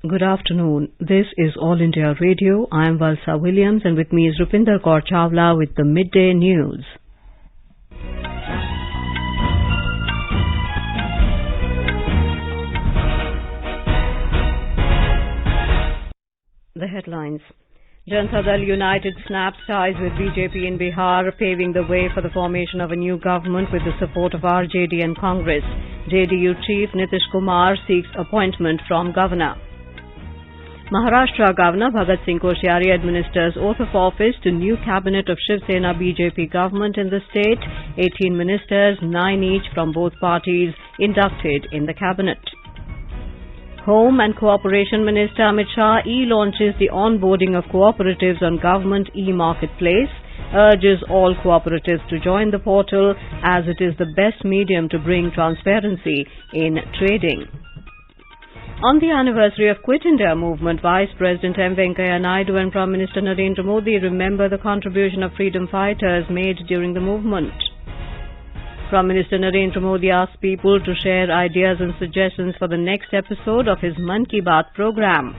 Good afternoon. This is All India Radio. I am Valsa Williams and with me is Rupinder Kaur Chawla with the Midday News. The headlines. Janata Dal United snaps ties with BJP in Bihar, paving the way for the formation of a new government with the support of RJD and Congress. JDU Chief Nitish Kumar seeks appointment from Governor. Maharashtra Governor Bhagat Singh Koshyari administers oath of office to new cabinet of Shiv Sena BJP government in the state. 18 ministers, 9 each from both parties, inducted in the cabinet. Home and Cooperation Minister Amit Shah e-launches the onboarding of cooperatives on government e-marketplace, urges all cooperatives to join the portal as it is the best medium to bring transparency in trading. On the anniversary of Quit India movement, Vice President M. Venkaiah Naidu and Prime Minister Narendra Modi remember the contribution of freedom fighters made during the movement. Prime Minister Narendra Modi asked people to share ideas and suggestions for the next episode of his Mann Ki Baat program.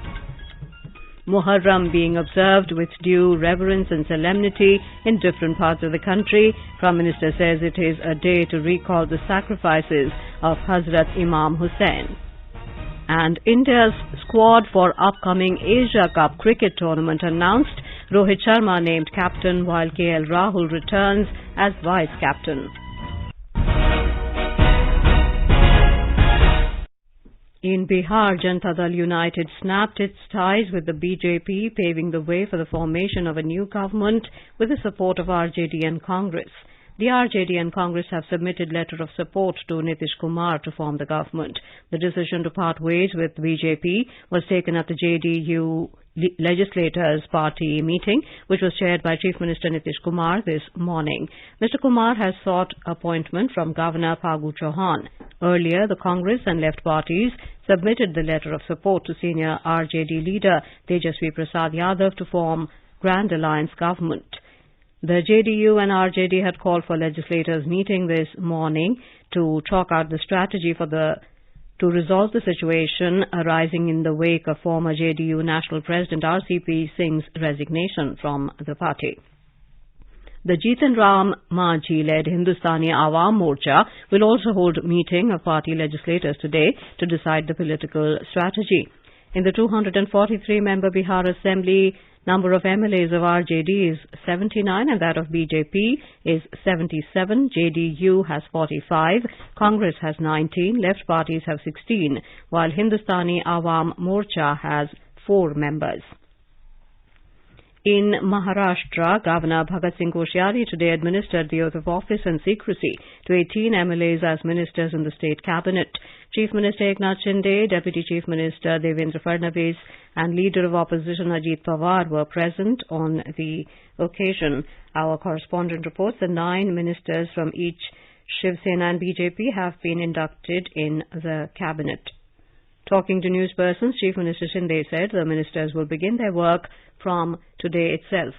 Muharram being observed with due reverence and solemnity in different parts of the country. Prime Minister says it is a day to recall the sacrifices of Hazrat Imam Hussain. And India's squad for upcoming Asia Cup cricket tournament announced. Rohit Sharma named captain while KL Rahul returns as vice captain. In Bihar, Janata Dal United snapped its ties with the BJP, paving the way for the formation of a new government with the support of RJD and Congress. The RJD and Congress have submitted letter of support to Nitish Kumar to form the government. The decision to part ways with BJP was taken at the JDU Legislators Party meeting, which was chaired by Chief Minister Nitish Kumar this morning. Mr. Kumar has sought appointment from Governor Phagu Chauhan. Earlier, the Congress and left parties submitted the letter of support to senior RJD leader Tejasvi Prasad Yadav to form Grand Alliance government. The JDU and RJD had called for legislators meeting this morning to chalk out the strategy to resolve the situation arising in the wake of former JDU National President RCP Singh's resignation from the party. The Jitan Ram Manjhi-led Hindustani Awam Morcha will also hold a meeting of party legislators today to decide the political strategy. In the 243-member Bihar Assembly, number of MLAs of RJD is 79 and that of BJP is 77. JDU has 45, Congress has 19, left parties have 16, while Hindustani Awam Morcha has 4 members. In Maharashtra, Governor Bhagat Singh Koshyari today administered the oath of office and secrecy to 18 MLAs as ministers in the state cabinet. Chief Minister Eknath Shinde, Deputy Chief Minister Devendra Fadnavis and Leader of Opposition Ajit Pawar were present on the occasion. Our correspondent reports that 9 ministers from each Shiv Sena and BJP have been inducted in the cabinet. Talking to newspersons, Chief Minister Shinde said the ministers will begin their work from today itself.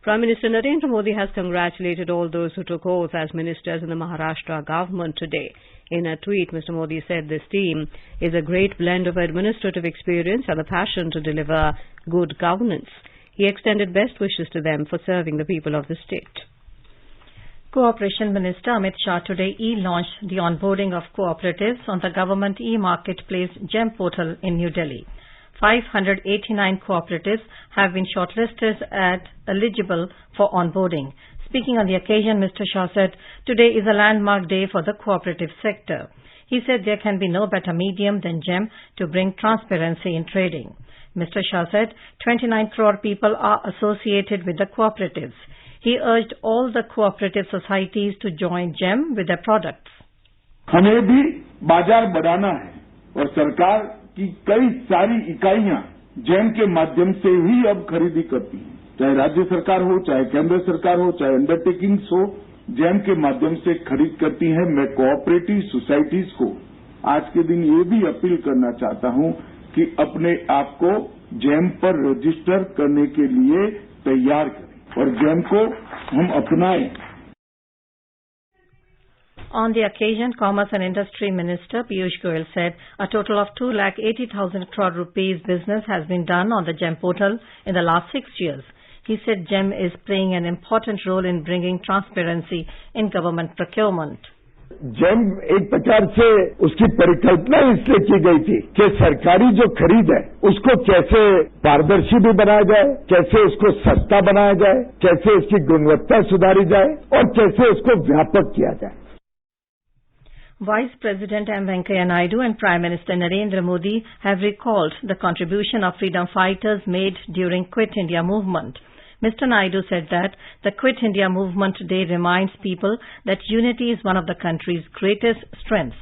Prime Minister Narendra Modi has congratulated all those who took oath as ministers in the Maharashtra government today. In a tweet, Mr. Modi said this team is a great blend of administrative experience and a passion to deliver good governance. He extended best wishes to them for serving the people of the state. Cooperation Minister Amit Shah today e-launched the onboarding of cooperatives on the government e-marketplace GEM portal in New Delhi. 589 cooperatives have been shortlisted as eligible for onboarding. Speaking on the occasion, Mr. Shah said, today is a landmark day for the cooperative sector. He said there can be no better medium than GEM to bring transparency in trading. Mr. Shah said 29 crore people are associated with the cooperatives. He urged all the cooperative societies to join GEM with their products. हमें भी बाजार बढ़ाना है और सरकार की कई सारी इकाइयां GEM के माध्यम से ही अब खरीदी करती हैं। चाहे राज्य सरकार हो, चाहे केंद्र सरकार हो, चाहे अंडरटेकिंग्स हो, GEM के माध्यम से खरीद करती हैं। मैं कोऑपरेटिव सोसाइटीज को आज के दिन ये भी अपील करना चाहता हूं कि अपने आप को GEM पर रजिस्टर करने के लिए तैयार करें और GEM को हम अपनाएं। On the occasion, Commerce and Industry Minister Piyush Goyal said a total of 2,80,000 crore rupees business has been done on the GEM portal in the last 6 years. He said GEM is playing an important role in bringing transparency in government procurement. GeM एक प्रकार से उसकी परिकल्पना इसलिए की गई थी कि सरकारी जो खरीद है उसको कैसे पारदर्शी भी बनाया जाए, कैसे उसको सस्ता बनाया जाए, कैसे उसकी गुणवत्ता सुधारी जाए और कैसे उसको व्यापक किया जाए. Vice President M. Venkaiah Naidu and Prime Minister Narendra Modi have recalled the contribution of freedom fighters made during Quit India movement. Mr. Naidu said that the Quit India Movement Day reminds people that unity is one of the country's greatest strengths.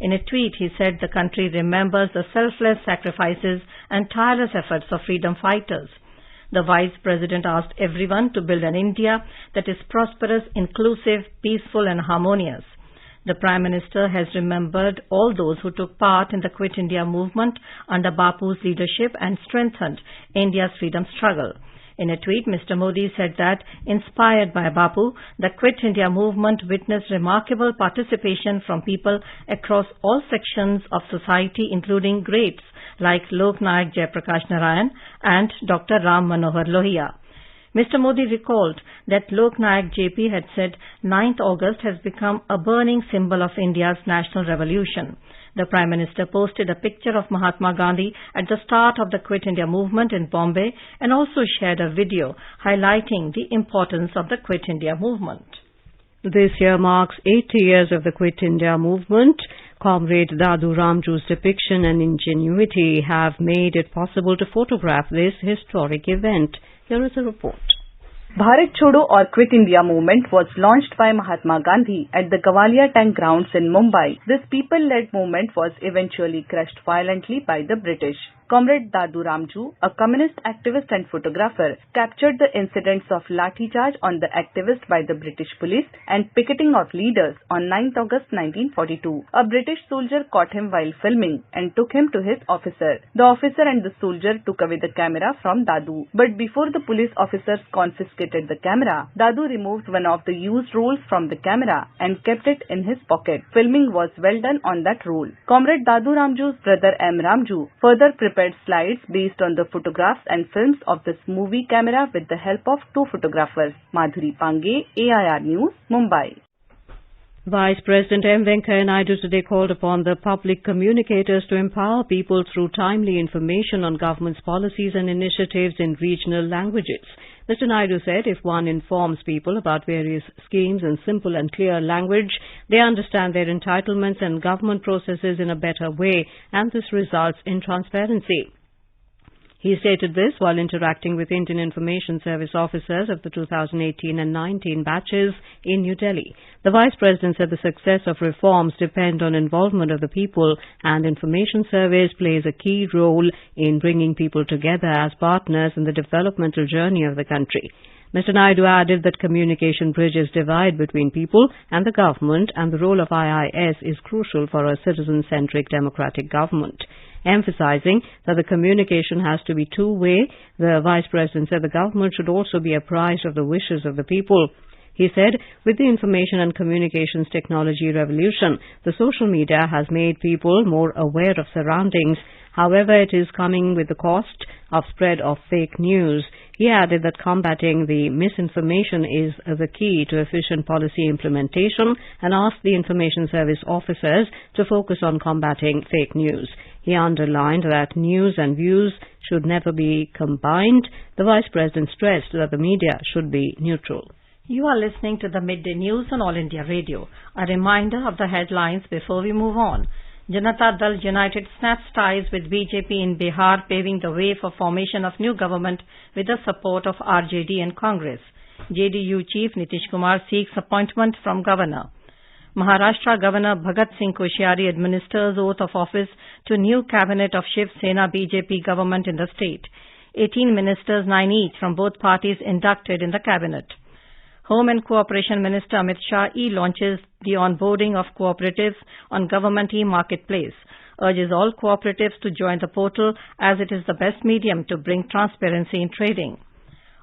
In a tweet, he said the country remembers the selfless sacrifices and tireless efforts of freedom fighters. The Vice President asked everyone to build an India that is prosperous, inclusive, peaceful and harmonious. The Prime Minister has remembered all those who took part in the Quit India movement under Bapu's leadership and strengthened India's freedom struggle. In a tweet, Mr. Modi said that, inspired by Bapu, the Quit India movement witnessed remarkable participation from people across all sections of society, including greats like Lok Nayak Jayaprakash Narayan and Dr. Ram Manohar Lohia. Mr. Modi recalled that Lok Nayak JP had said 9th August has become a burning symbol of India's national revolution. The Prime Minister posted a picture of Mahatma Gandhi at the start of the Quit India movement in Bombay and also shared a video highlighting the importance of the Quit India movement. This year marks 80 years of the Quit India movement. Comrade Dadu Ramju's depiction and ingenuity have made it possible to photograph this historic event. Here is a report. Bharat Chodo or Quit India movement was launched by Mahatma Gandhi at the Gavalia Tank grounds in Mumbai. This people-led movement was eventually crushed violently by the British. Comrade Dadu Ramju, a communist activist and photographer, captured the incidents of lathi charge on the activist by the British police and picketing of leaders on 9th August 1942. A British soldier caught him while filming and took him to his officer. The officer and the soldier took away the camera from Dadu. But before the police officers confiscated the camera, Dadu removed one of the used rolls from the camera and kept it in his pocket. Filming was well done on that roll. Comrade Dadu Ramju's brother M. Ramju further prepared slides based on the photographs and films of this movie camera with the help of two photographers. Madhuri Pange, AIR News, Mumbai. Vice President M. Venkaiah Naidu today called upon the public communicators to empower people through timely information on government's policies and initiatives in regional languages. Mr. Naidu said if one informs people about various schemes in simple and clear language, they understand their entitlements and government processes in a better way, and this results in transparency. He stated this while interacting with Indian Information Service officers of the 2018 and 19 batches in New Delhi. The Vice President said the success of reforms depend on involvement of the people, and Information Service plays a key role in bringing people together as partners in the developmental journey of the country. Mr. Naidu added that communication bridges divide between people and the government, and the role of IIS is crucial for a citizen-centric democratic government. Emphasizing that the communication has to be two-way, the Vice President said the government should also be apprised of the wishes of the people. He said, with the information and communications technology revolution, the social media has made people more aware of surroundings. However, it is coming with the cost of spread of fake news. He added that combating the misinformation is the key to efficient policy implementation and asked the Information Service officers to focus on combating fake news. He underlined that news and views should never be combined. The Vice President stressed that the media should be neutral. You are listening to the Midday News on All India Radio. A reminder of the headlines before we move on. Janata Dal United snaps ties with BJP in Bihar, paving the way for formation of new government with the support of RJD and Congress. JDU Chief Nitish Kumar seeks appointment from Governor. Maharashtra Governor Bhagat Singh Koshyari administers oath of office to new cabinet of Shiv Sena BJP government in the state. 18 ministers, 9 each from both parties inducted in the cabinet. Home and Cooperation Minister Amit Shah launches the onboarding of cooperatives on Government e-Marketplace, urges all cooperatives to join the portal as it is the best medium to bring transparency in trading.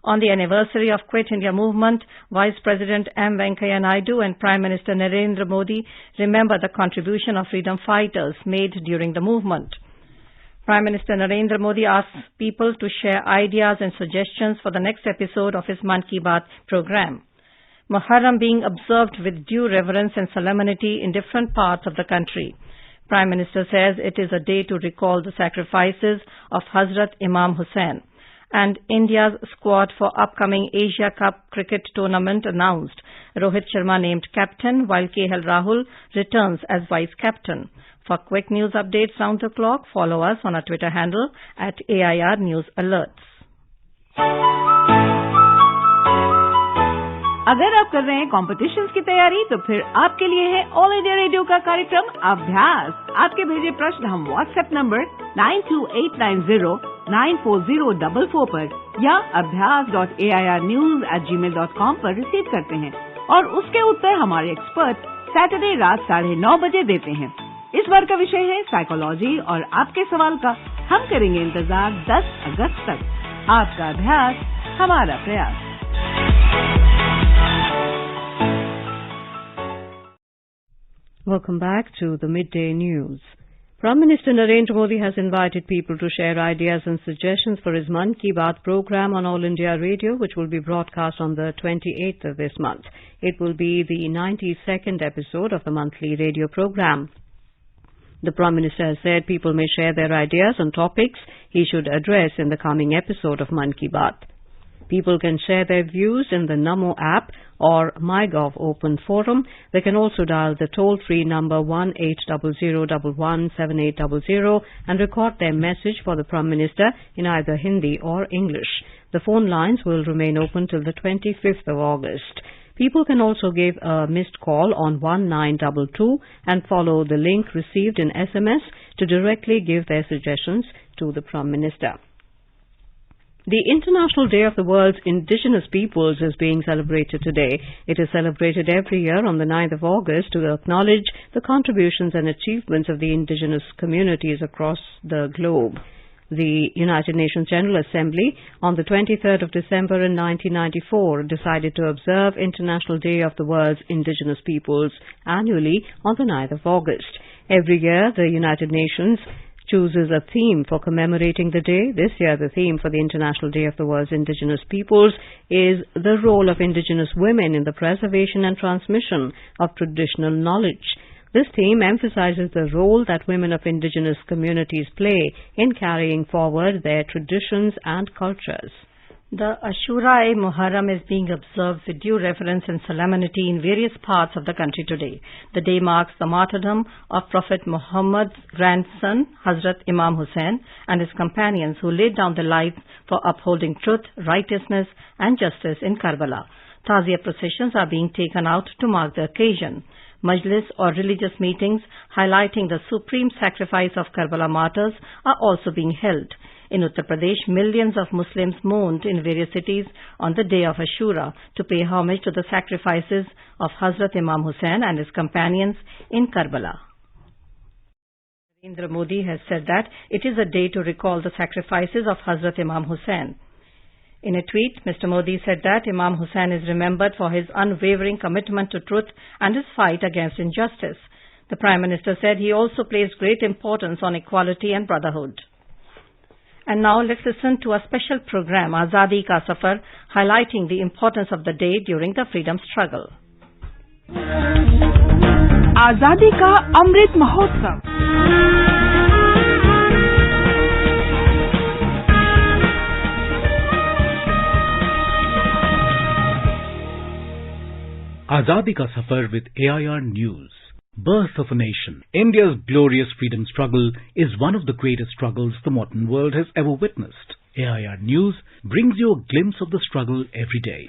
On the anniversary of Quit India movement, Vice President M. Venkaiah Naidu and Prime Minister Narendra Modi remember the contribution of freedom fighters made during the movement. Prime Minister Narendra Modi asks people to share ideas and suggestions for the next episode of his Mann Ki Baat program. Muharram being observed with due reverence and solemnity in different parts of the country. Prime Minister says it is a day to recall the sacrifices of Hazrat Imam Hussain. And India's squad for upcoming Asia Cup cricket tournament announced. Rohit Sharma named captain, while KL Rahul returns as vice captain. For quick news updates round the clock, follow us on our Twitter handle @AIR News Alerts. अगर आप कर रहे हैं competitions की तैयारी तो फिर आपके लिए है ऑल इंडिया रेडियो का कार्यक्रम अभ्यास। आपके भेजे प्रश्न हम व्हाट्सएप नंबर 9289094044 पर या abhyas.airnews@gmail.com पर रिसीव करते हैं और उसके उत्तर हमारे एक्सपर्ट सैटरडे रात 9:30 बजे देते हैं। इस बार का विषय है साइकोलॉजी और आपके सवाल का हम करेंगे इंतजार 10 अगस्त तक। आपका अभ्यास हमारा प्रयास। Welcome back to the Midday News. Prime Minister Narendra Modi has invited people to share ideas and suggestions for his Mann Ki Baat program on All India Radio, which will be broadcast on the 28th of this month. It will be the 92nd episode of the monthly radio program. The Prime Minister has said people may share their ideas on topics he should address in the coming episode of Mann Ki Baat. People can share their views in the Namo app or MyGov open forum. They can also dial the toll-free number 1800117800 and record their message for the Prime Minister in either Hindi or English. The phone lines will remain open till the 25th of August. People can also give a missed call on 1922 and follow the link received in SMS to directly give their suggestions to the Prime Minister. The International Day of the World's Indigenous Peoples is being celebrated today. It is celebrated every year on the 9th of August to acknowledge the contributions and achievements of the indigenous communities across the globe. The United Nations General Assembly on the 23rd of December in 1994 decided to observe International Day of the World's Indigenous Peoples annually on the 9th of August. Every year, the United Nations chooses a theme for commemorating the day. This year, the theme for the International Day of the World's Indigenous Peoples is the role of indigenous women in the preservation and transmission of traditional knowledge. This theme emphasizes the role that women of indigenous communities play in carrying forward their traditions and cultures. The Ashura-e-Muharram is being observed with due reverence and solemnity in various parts of the country today. The day marks the martyrdom of Prophet Muhammad's grandson, Hazrat Imam Hussain, and his companions who laid down their lives for upholding truth, righteousness, and justice in Karbala. Tazia processions are being taken out to mark the occasion. Majlis or religious meetings highlighting the supreme sacrifice of Karbala martyrs are also being held. In Uttar Pradesh, millions of Muslims mourned in various cities on the day of Ashura to pay homage to the sacrifices of Hazrat Imam Hussain and his companions in Karbala. Narendra Modi has said that it is a day to recall the sacrifices of Hazrat Imam Hussain. In a tweet, Mr. Modi said that Imam Hussain is remembered for his unwavering commitment to truth and his fight against injustice. The Prime Minister said he also placed great importance on equality and brotherhood. And now let's listen to a special program, Azadi Ka Safar, highlighting the importance of the day during the freedom struggle. आजादी का Amrit Mahotsav. Azadi Ka Safar with AIR News. Birth of a nation. India's glorious freedom struggle is one of the greatest struggles the modern world has ever witnessed. AIR News brings you a glimpse of the struggle every day.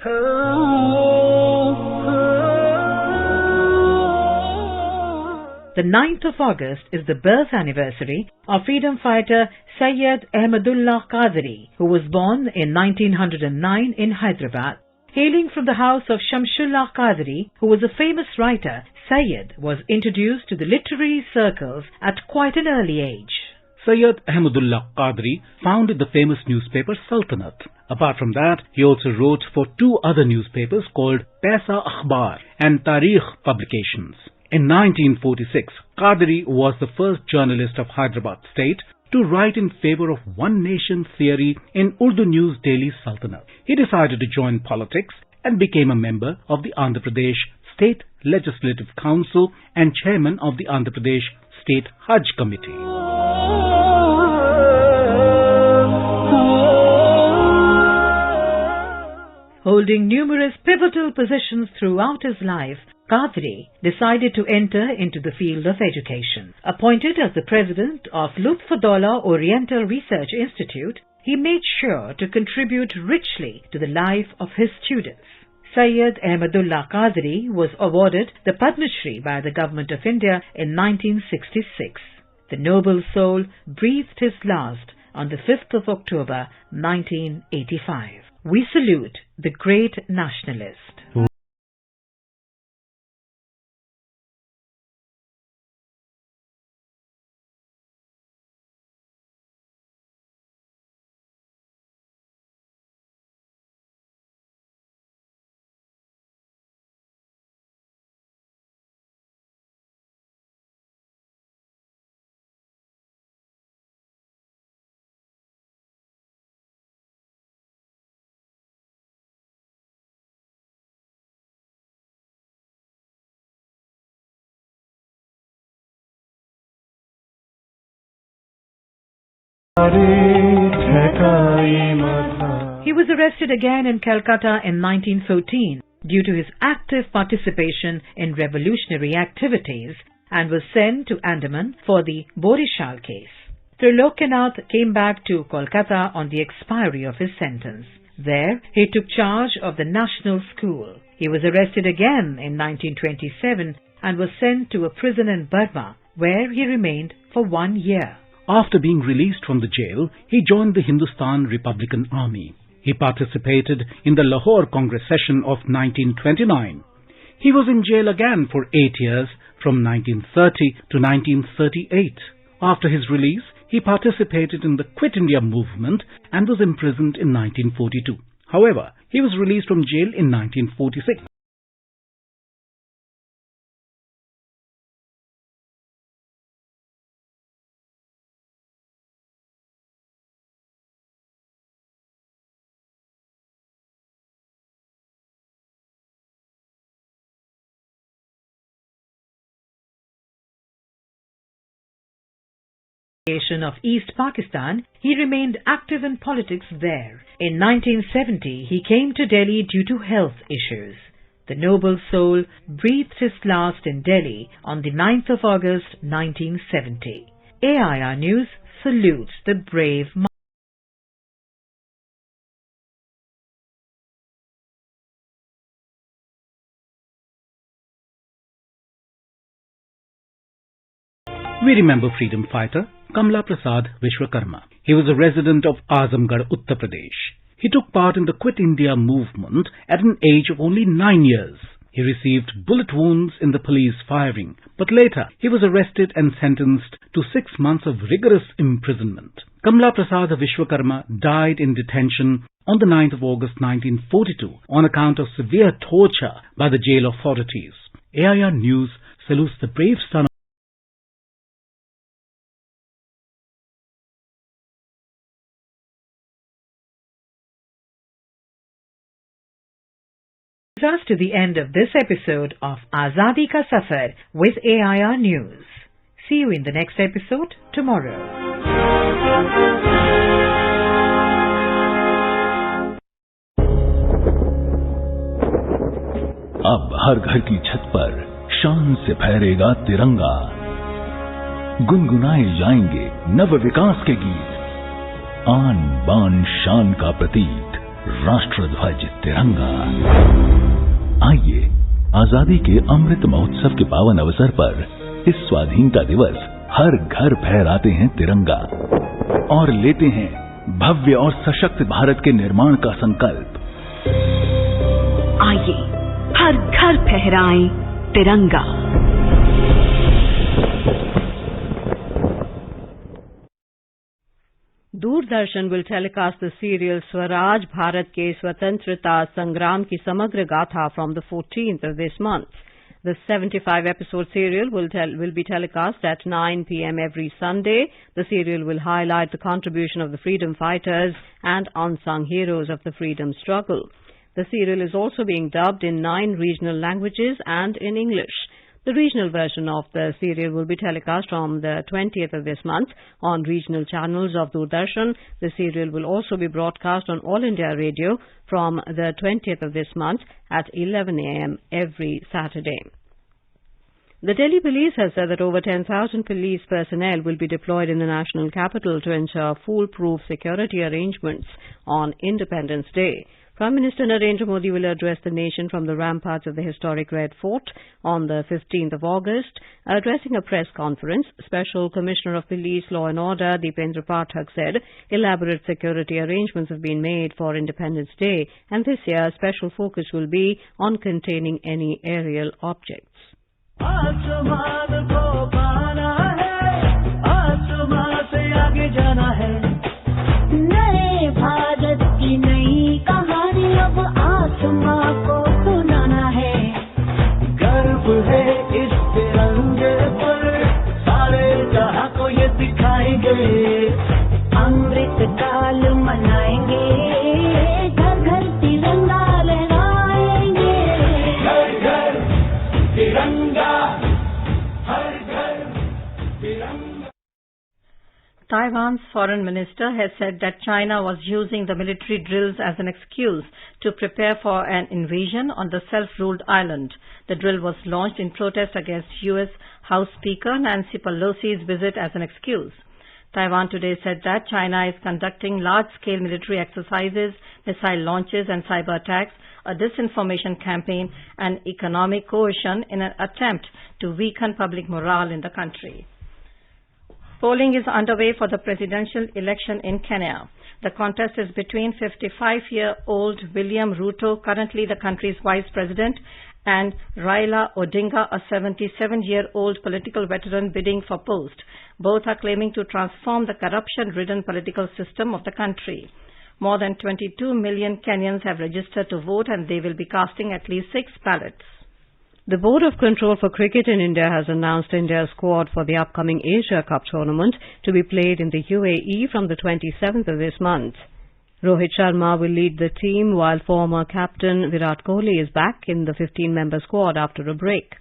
The 9th of August is the birth anniversary of freedom fighter Sayyid Ahmadullah Qadri, who was born in 1909 in Hyderabad. Hailing from the house of Shamsullah Qadri, who was a famous writer, Sayyid was introduced to the literary circles at quite an early age. Sayyid Ahmadullah Qadri founded the famous newspaper Sultanat. Apart from that, he also wrote for two other newspapers called Paisa Akhbar and Tarikh publications. In 1946, Qadri was the first journalist of Hyderabad state to write in favor of one nation theory in Urdu news daily Sultanat. He decided to join politics and became a member of the Andhra Pradesh State Legislative Council and chairman of the Andhra Pradesh State Hajj Committee. Holding numerous pivotal positions throughout his life, Qadri decided to enter into the field of education. Appointed as the president of Lutfudollah Oriental Research Institute, he made sure to contribute richly to the life of his students. Sayyid Ahmadullah Qadri was awarded the Padma Shri by the Government of India in 1966. The noble soul breathed his last on the 5th of October 1985. We salute the great nationalist. He was arrested again in Calcutta in 1914 due to his active participation in revolutionary activities and was sent to Andaman for the Borishal case. Trilokanath came back to Kolkata on the expiry of his sentence. There, he took charge of the National School. He was arrested again in 1927 and was sent to a prison in Burma, where he remained for 1 year. After being released from the jail, he joined the Hindustan Republican Army. He participated in the Lahore Congress session of 1929. He was in jail again for 8 years, from 1930 to 1938. After his release, he participated in the Quit India movement and was imprisoned in 1942. However, he was released from jail in 1946. Of East Pakistan, he remained active in politics there. In 1970, he came to Delhi due to health issues. The noble soul breathed his last in Delhi on the 9th of August 1970. AIR News salutes the brave We remember freedom fighter Kamla Prasad Vishwakarma. He was a resident of Azamgarh, Uttar Pradesh. He took part in the Quit India movement at an age of only 9 years. He received bullet wounds in the police firing, but later he was arrested and sentenced to 6 months of rigorous imprisonment. Kamla Prasad Vishwakarma died in detention on the 9th of August 1942 on account of severe torture by the jail authorities. AIR News salutes the brave son us to the end of this episode of Azadi Ka Safar with AIR News. See you in the next episode tomorrow. अब हर घर की छत पर शान से फहरेगा तिरंगा, गुनगुनाए जाएंगे नव विकास के गीत, आन बान शान का प्रतीक राष्ट्रध्वज तिरंगा। आइए आजादी के अमृत महोत्सव के पावन अवसर पर इस स्वाधीनता दिवस हर घर फहराते हैं तिरंगा और लेते हैं भव्य और सशक्त भारत के निर्माण का संकल्प। आइए हर घर फहराएं तिरंगा। Doordarshan will telecast the serial Swaraj Bharat Ke Swatantrata Sangram Ki Samagra Gatha from the 14th of this month. The 75-episode serial will be telecast at 9 p.m. every Sunday. The serial will highlight the contribution of the freedom fighters and unsung heroes of the freedom struggle. The serial is also being dubbed in 9 regional languages and in English. The regional version of the serial will be telecast from the 20th of this month on regional channels of Doordarshan. The serial will also be broadcast on All India Radio from the 20th of this month at 11 a.m. every Saturday. The Delhi police has said that over 10,000 police personnel will be deployed in the national capital to ensure foolproof security arrangements on Independence Day. Prime Minister Narendra Modi will address the nation from the ramparts of the historic Red Fort on the 15th of August. Addressing a press conference, Special Commissioner of Police, Law and Order, Deependra Pathak said elaborate security arrangements have been made for Independence Day, and this year special focus will be on containing any aerial objects. Taiwan's foreign minister has said that China was using the military drills as an excuse to prepare for an invasion on the self-ruled island. The drill was launched in protest against U.S. House Speaker Nancy Pelosi's visit as an excuse. Taiwan today said that China is conducting large-scale military exercises, missile launches and cyber attacks, a disinformation campaign and economic coercion in an attempt to weaken public morale in the country. Polling is underway for the presidential election in Kenya. The contest is between 55-year-old William Ruto, currently the country's vice president, and Raila Odinga, a 77-year-old political veteran bidding for post. Both are claiming to transform the corruption-ridden political system of the country. More than 22 million Kenyans have registered to vote, and they will be casting at least 6 ballots. The Board of Control for Cricket in India has announced India's squad for the upcoming Asia Cup tournament to be played in the UAE from the 27th of this month. Rohit Sharma will lead the team while former captain Virat Kohli is back in the 15-member squad after a break.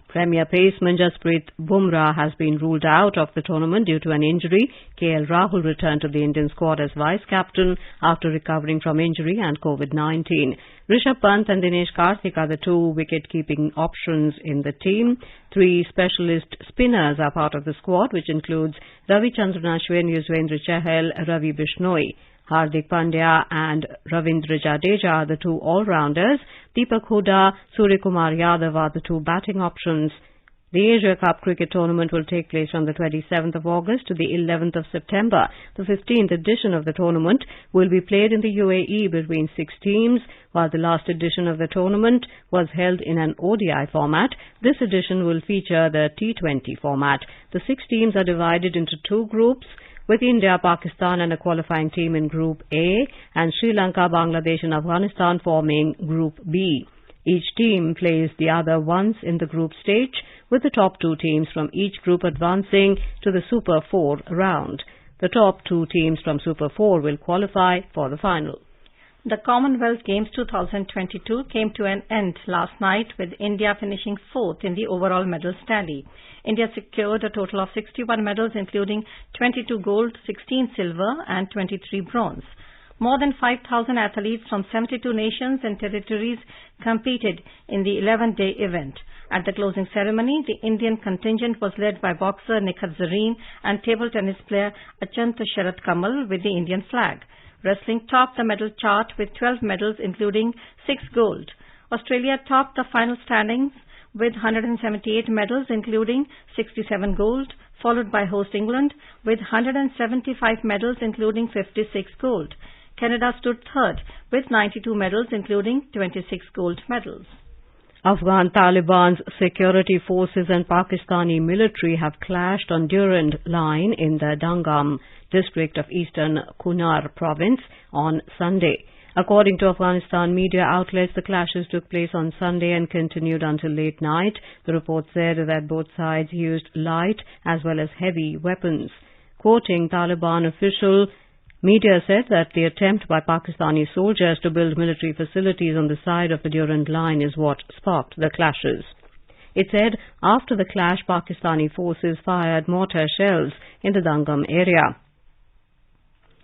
Premier paceman Jasprit Bumrah has been ruled out of the tournament due to an injury. KL Rahul returned to the Indian squad as vice-captain after recovering from injury and COVID-19. Rishabh Pant and Dinesh Karthik are the 2 wicket-keeping options in the team. 3 specialist spinners are part of the squad, which includes Ravichandran Ashwin, Yuzvendra Chahal, Ravi Bishnoi. Hardik Pandya and Ravindra Jadeja are the 2 all-rounders. Deepak Hooda, Suryakumar Yadav are the 2 batting options. The Asia Cup cricket tournament will take place from the 27th of August to the 11th of September. The 15th edition of the tournament will be played in the UAE between 6 teams, while the last edition of the tournament was held in an ODI format. This edition will feature the T20 format. The 6 teams are divided into 2 groups, with India, Pakistan and a qualifying team in Group A, and Sri Lanka, Bangladesh and Afghanistan forming Group B. Each team plays the other once in the group stage, with the top 2 teams from each group advancing to the Super 4 round. The top 2 teams from Super 4 will qualify for the final. The Commonwealth Games 2022 came to an end last night, with India finishing 4th in the overall medals tally. India secured a total of 61 medals, including 22 gold, 16 silver and 23 bronze. More than 5,000 athletes from 72 nations and territories competed in the 11-day event. At the closing ceremony, the Indian contingent was led by boxer Nikhat Zareen and table tennis player Achant Sharat Kamal with the Indian flag. Wrestling topped the medal chart with 12 medals, including 6 gold. Australia topped the final standings with 178 medals, including 67 gold, followed by host England with 175 medals, including 56 gold. Canada stood third with 92 medals, including 26 gold medals. Afghan Taliban's security forces and Pakistani military have clashed on Durand Line in the Dangam district of eastern Kunar province on Sunday. According to Afghanistan media outlets, the clashes took place on Sunday and continued until late night. The report said that both sides used light as well as heavy weapons. Quoting Taliban official, media said that the attempt by Pakistani soldiers to build military facilities on the side of the Durand Line is what sparked the clashes. It said after the clash, Pakistani forces fired mortar shells in the Dangam area.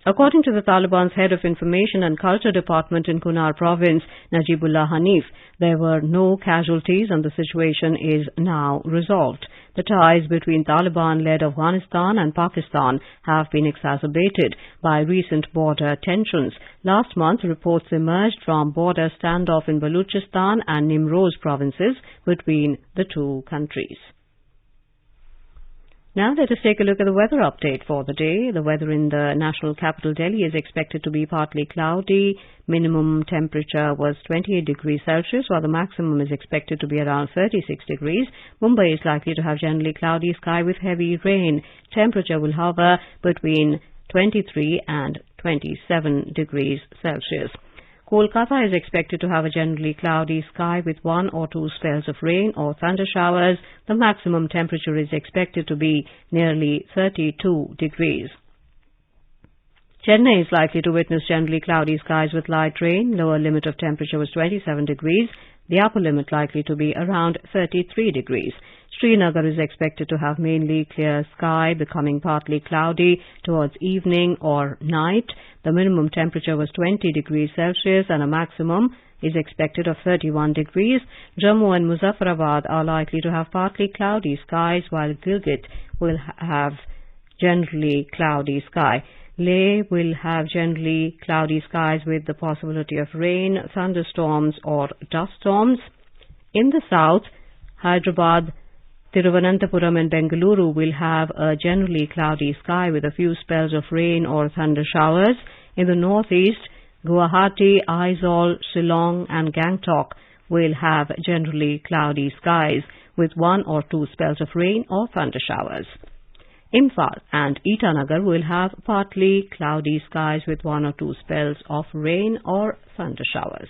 According to the Taliban's head of Information and Culture Department in Kunar province, Najibullah Hanif, there were no casualties and the situation is now resolved. The ties between Taliban-led Afghanistan and Pakistan have been exacerbated by recent border tensions. Last month, reports emerged from border standoff in Baluchistan and Nimroz provinces between the two countries. Now let us take a look at the weather update for the day. The weather in the national capital Delhi is expected to be partly cloudy. Minimum temperature was 28 degrees Celsius, while the maximum is expected to be around 36 degrees. Mumbai is likely to have generally cloudy sky with heavy rain. Temperature will hover between 23 and 27 degrees Celsius. Kolkata is expected to have a generally cloudy sky with 1 or 2 spells of rain or thunder showers. The maximum temperature is expected to be nearly 32 degrees. Chennai is likely to witness generally cloudy skies with light rain. Lower limit of temperature was 27 degrees. The upper limit likely to be around 33 degrees. Srinagar is expected to have mainly clear sky, becoming partly cloudy towards evening or night. The minimum temperature was 20 degrees Celsius and a maximum is expected of 31 degrees. Jammu and Muzaffarabad are likely to have partly cloudy skies, while Gilgit will have generally cloudy sky. Leh will have generally cloudy skies with the possibility of rain, thunderstorms or dust storms. In the south, Hyderabad, Thiruvananthapuram and Bengaluru will have a generally cloudy sky with a few spells of rain or thunder showers. In the northeast, Guwahati, Aizawl, Shillong and Gangtok will have generally cloudy skies with 1 or 2 spells of rain or thunder showers. Imphal and Itanagar will have partly cloudy skies with 1 or 2 spells of rain or thunder showers.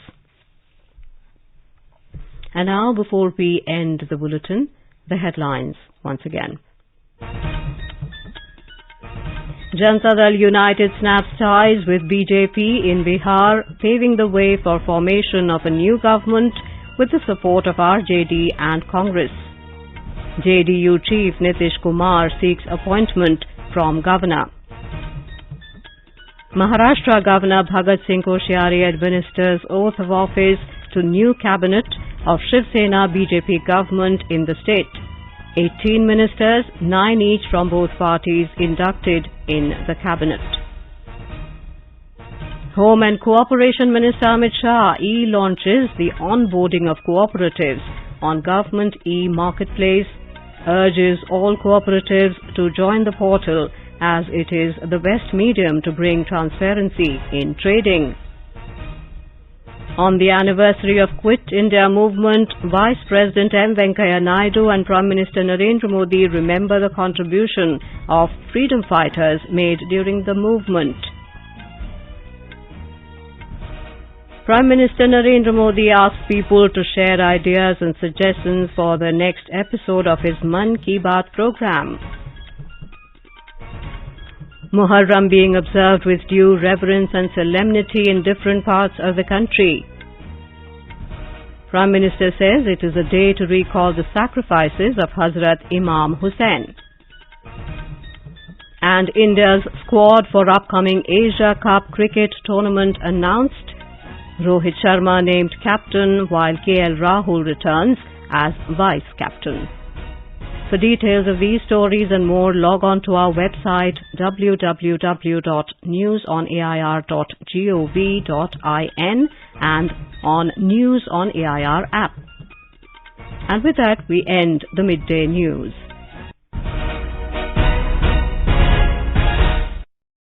And now, before we end the bulletin, the headlines once again. Janata Dal United snaps ties with BJP in Bihar, paving the way for formation of a new government with the support of RJD and Congress. JDU Chief Nitish Kumar seeks appointment from Governor. Maharashtra Governor Bhagat Singh Koshyari administers oath of office to new cabinet of Shiv Sena BJP government in the state. 18 ministers, 9 each from both parties, inducted in the cabinet. Home and Cooperation Minister Amit Shah e-launches the onboarding of cooperatives on Government e-Marketplace, urges all cooperatives to join the portal as it is the best medium to bring transparency in trading. On the anniversary of Quit India movement, Vice President M. Venkaiah Naidu and Prime Minister Narendra Modi remember the contribution of freedom fighters made during the movement. Prime Minister Narendra Modi asked people to share ideas and suggestions for the next episode of his Mann Ki Baat program. Muharram being observed with due reverence and solemnity in different parts of the country. Prime Minister says it is a day to recall the sacrifices of Hazrat Imam Hussain. And India's squad for upcoming Asia Cup cricket tournament announced. Rohit Sharma named captain while KL Rahul returns as vice captain. For details of these stories and more, log on to our website www.newsonair.gov.in and on News on AIR app. And with that, we end the Midday News.